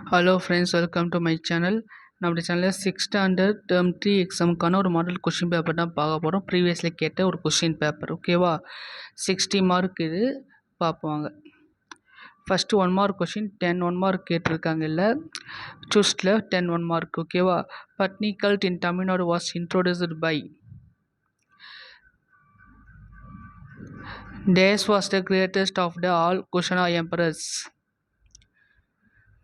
Hello friends, welcome to my channel. நம்முடைய சேனலில் 6th standard term 3 எக்ஸாமுக்கான ஒரு மாடல் கொஷின் பேப்பர் தான் பார்க்க போகிறோம். ப்ரீவியஸில் கேட்ட ஒரு கொஷின் பேப்பர், ஓகேவா? 60 மார்க் இது, பார்ப்போங்க. ஃபஸ்ட்டு 1 மார்க் கொஷின் 10 1 மார்க் கேட்டிருக்காங்க. இல்லை சூஸில் 10 1 மார்க், ஓகேவா? Pattini cult in Tamil Nadu was introduced by டேஸ் was the greatest of the all Kushana emperors.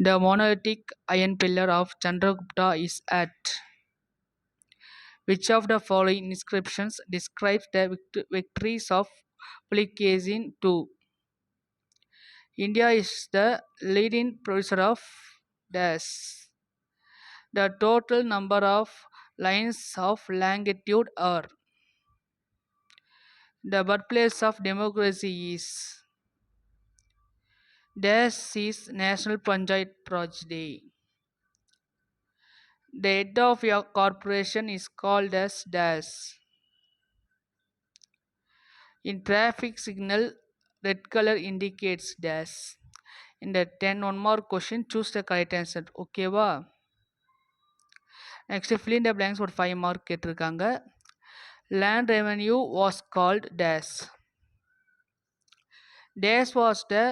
The monolithic iron pillar of Chandragupta is at which of the following inscriptions describes the victories of Pulikazin II? India is the leading producer of dash. The total number of lines of longitude are. The birthplace of democracy is. Dash is National Panchayat Raj Day. The head of your corporation is called as dash. In traffic signal, red color indicates dash. In the 10 1 mark question, choose the correct answer. ஓகேவா? Next fill in the blanks ஒரு 5 mark கேட்டிருக்காங்க. Land revenue was called dash. Dash was the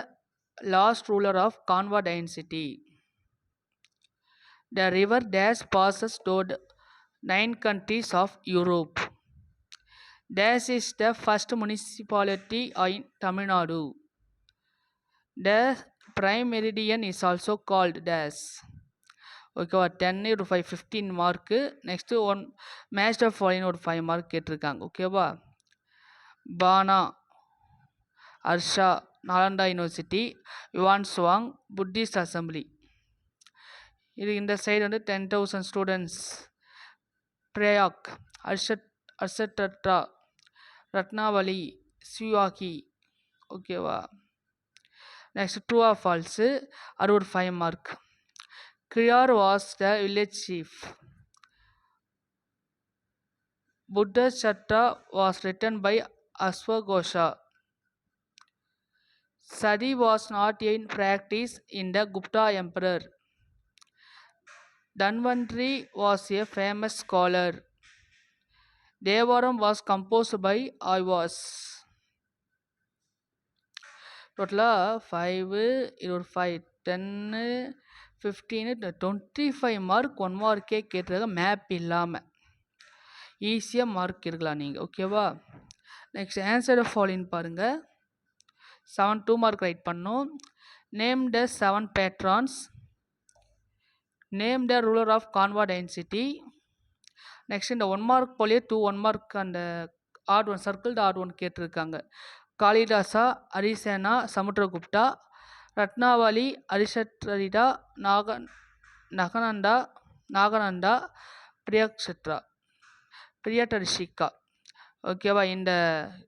last ruler of Kanva dynasty. The river Dash passes toward 9 countries of Europe. Dash is the first municipality in Tamil Nadu. The prime meridian is also called Dash. ஓகேவா? 10 ஒரு 5 15 mark. Next match of following ஒரு 5 mark கேட்டிருக்காங்க. ஓகேவா? Bana, Harsha, Nalanda university, Yuan Chwang, Buddhist assembly. இது இந்த side 10,000 students. Prayag, அர்ஷட்ரா, ரத்னாவளி, சிவாகி. ஓகேவா? நெக்ஸ்ட் ட்ரூ ஆர் ஃபால்ஸு, அது ஒரு 5 மார்க். கிரியார் was the village chief. Buddhacharita was written by அஸ்வகோஷா. Sati was not in practice in the Gupta Emperor. Dhanvantri was a famous scholar. Devaram was composed by Ayvaz. டோட்டலாக 5 இது ஒரு 5 10 15 25 mark 1 மார்க்கே கேட்டிருக்காங்க. Map இல்லாமல் ஈஸியாக மார்க் இருக்கலாம் நீங்கள். ஓகேவா? நெக்ஸ்ட் ஆன்சர் ஃபாலோயிங் பாருங்கள். 7 2 மார்க் ரைட் பண்ணோம். Name the 7 patrons. Name the ruler of Kanva dynasty. Next இந்த 1 மார்க் போலே 2 1 மார்க் அந்த odd one circle odd one கேட்டிருக்காங்க. காளிதாசா, ஹரிசேனா, சமுத்திரகுப்தா, ரத்னாவளி, அரிஷட்ரிடா, நாகநந்தா, பிரியட்டர்ஷிகா. ஓகேவா? இந்த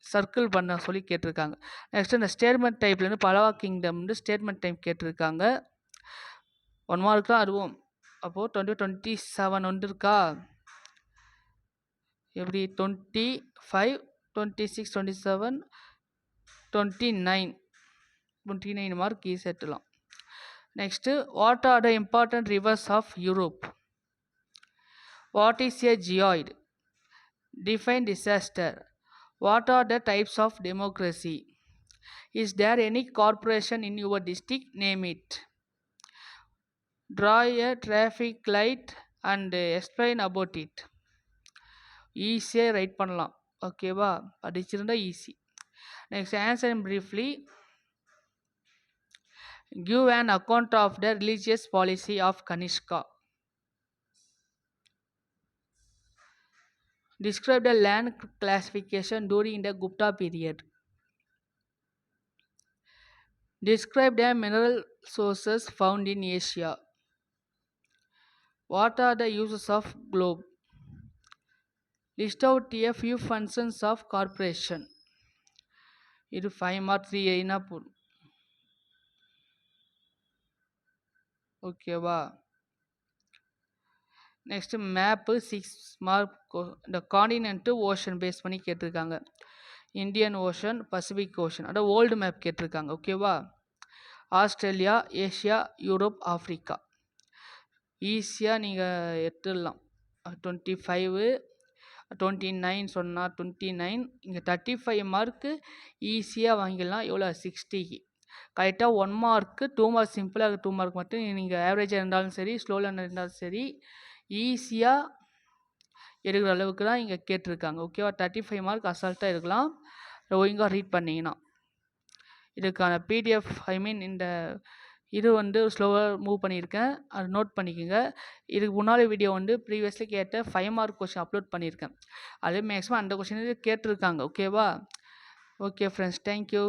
சர்க்கிள் பண்ண சொல்லி கேட்டிருக்காங்க. நெக்ஸ்ட் இந்த ஸ்டேட்மெண்ட் டைப்லேருந்து பலவா கிங்டம் ஸ்டேட்மெண்ட் டைப் கேட்டிருக்காங்க. 1 மார்க் தான் அதுவும். அப்போது 27 இருக்கா? எப்படி 25 26 27 29 மார்க் ஈஸிட்டலாம். Next what are the important rivers of Europe? What is a geoid? Define disaster. What are the types of democracy? Is there any corporation in your district? Name it. Draw a traffic light and explain about it. ஈஸியாக right பண்ணலாம். ஓகேவா? படிச்சிருந்தா easy. Next answer briefly. Give an account of the religious policy of Kanishka. Describe the land classification during the Gupta period. Describe the mineral sources found in Asia. What are the uses of globe? List out a few functions of corporation. இது 5 mark 3 Aina போடும். ஓகேவா? Next map 6 mark. இந்த continent ocean base பண்ணி கேட்டிருக்காங்க. Indian ocean, Pacific ocean, அதாவது old map கேட்டிருக்காங்க. ஓகேவா? Australia, Asia, Europe, Africa. ஈஸியாக நீங்கள் எடுத்துடலாம். 25 29 சொன்னால் 29 இங்கே 35 மார்க்கு ஈஸியாக வாங்கிடலாம். எவ்வளோ 60க்கு கரெக்டாக 1 மார்க்கு 2 மார்க் சிம்பிளாக 2 மார்க் மட்டும் நீங்கள் ஆவரேஜாக இருந்தாலும் சரி ஸ்லோவில் இருந்தாலும் சரி ஈஸியாக எடுக்கிற அளவுக்கு தான் இங்கே கேட்டிருக்காங்க. ஓகேவா? 35 மார்க் அசால்ட்டாக எடுக்கலாம் ஒழுங்காக ரீட் பண்ணிங்கன்னா. இதுக்கான பிடிஎஃப் இந்த இது ஸ்லோவாக மூவ் பண்ணியிருக்கேன், அதை நோட் பண்ணிக்கோங்க. இதுக்கு முன்னாடி வீடியோ ப்ரீவியஸ்லி கேட்ட 5 மார்க் கொஷின் அப்லோட் பண்ணியிருக்கேன். அது மேக்ஸிமம் அந்த கொஷின் கேட்டிருக்காங்க. ஓகேவா? Okay friends, thank you.